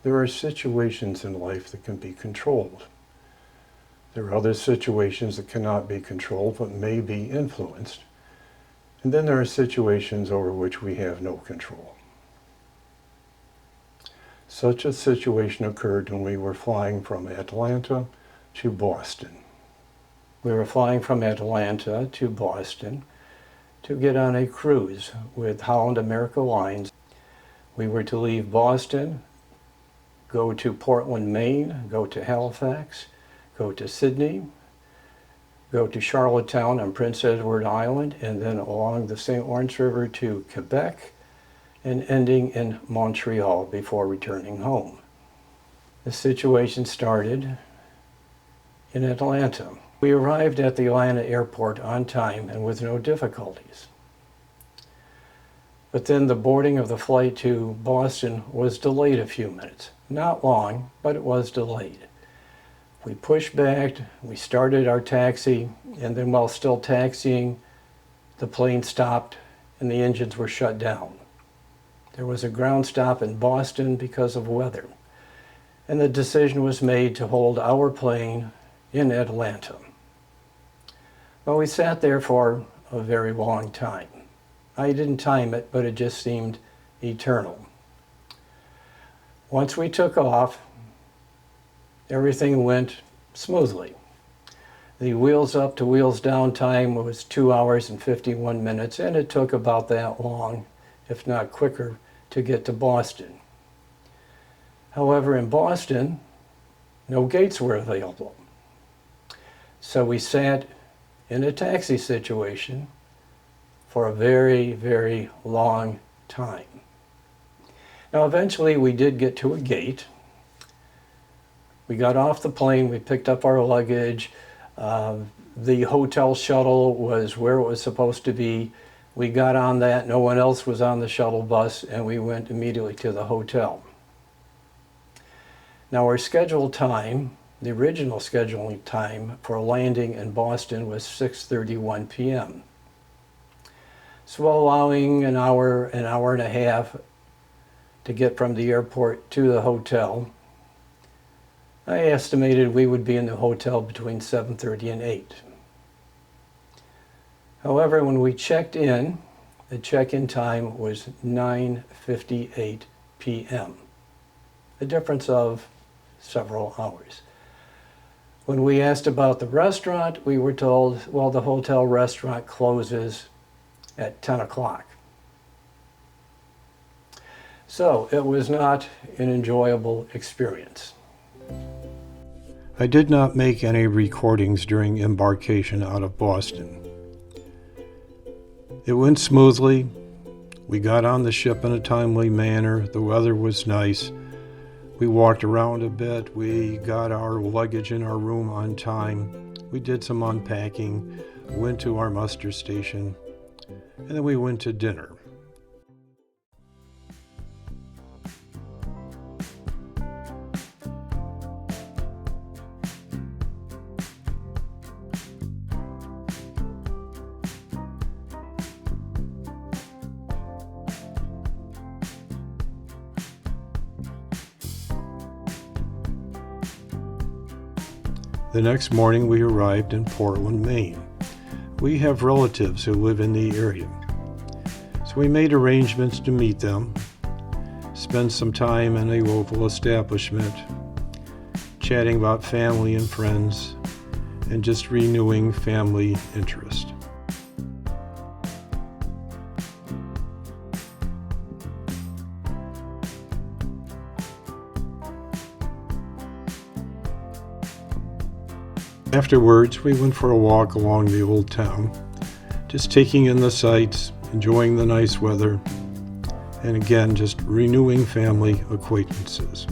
There are situations in life that can be controlled. There are other situations that cannot be controlled but may be influenced. And then there are situations over which we have no control. Such a situation occurred when we were flying from Atlanta to Boston. We were flying from Atlanta to Boston to get on a cruise with Holland America Lines. We were to leave Boston, go to Portland, Maine, go to Halifax, go to Sydney, go to Charlottetown on Prince Edward Island, and then along the St. Lawrence River to Quebec, and ending in Mont-Royal before returning home. The situation started in Atlanta. We arrived at the Atlanta airport on time and with no difficulties. But then the boarding of the flight to Boston was delayed a few minutes. Not long, but it was delayed. We pushed back, we started our taxi, and then while still taxiing, the plane stopped and the engines were shut down. There was a ground stop in Boston because of weather, and the decision was made to hold our plane in Atlanta. Well, we sat there for a very long time. I didn't time it, but it just seemed eternal. Once we took off, everything went smoothly. The wheels up to wheels down time was 2 hours and 51 minutes, and it took about that long, if not quicker, to get to Boston. However, in Boston, no gates were available. So we sat in a taxi situation for a very, very long time. Now, eventually we did get to a gate. We got off the plane, we picked up our luggage. The hotel shuttle was where it was supposed to be. We got on that, no one else was on the shuttle bus, and we went immediately to the hotel. Now our scheduled time, the original scheduling time for landing in Boston was 6:31 p.m. So allowing an hour and a half to get from the airport to the hotel, I estimated we would be in the hotel between 7:30 and 8. However, when we checked in, the check-in time was 9:58 p.m., a difference of several hours. When we asked about the restaurant, we were told, well, the hotel restaurant closes at 10 o'clock. So it was not an enjoyable experience. I did not make any recordings during embarkation out of Boston. It went smoothly. We got on the ship in a timely manner. The weather was nice. We walked around a bit. We got our luggage in our room on time. We did some unpacking, went to our muster station, and then we went to dinner. The next morning we arrived in Portland, Maine. We have relatives who live in the area. So we made arrangements to meet them, spend some time in a local establishment, chatting about family and friends, and just renewing family interest. Afterwards, we went for a walk along the old town, just taking in the sights, enjoying the nice weather, and again, just renewing family acquaintances.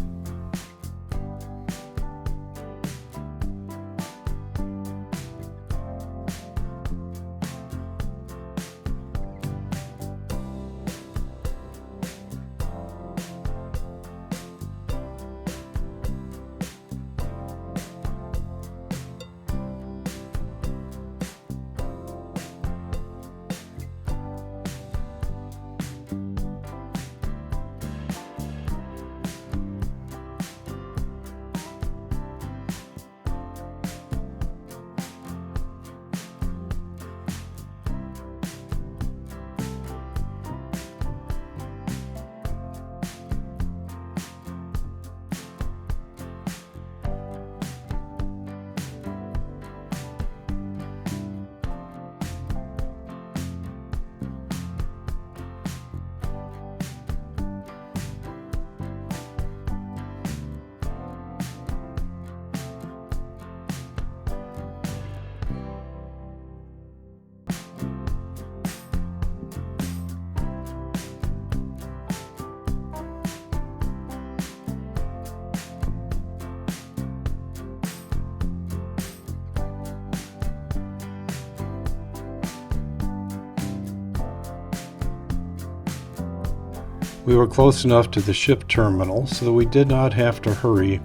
We were close enough to the ship terminal so that we did not have to hurry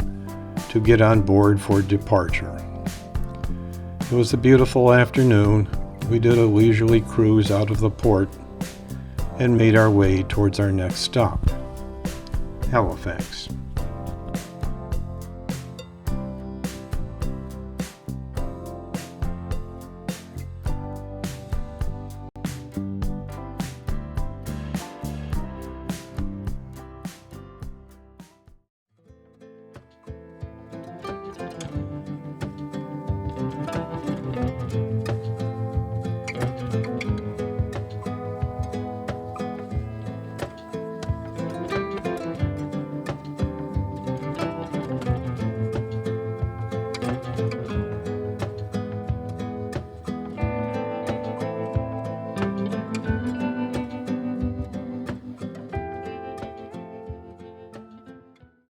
to get on board for departure. It was a beautiful afternoon. We did a leisurely cruise out of the port and made our way towards our next stop, Halifax.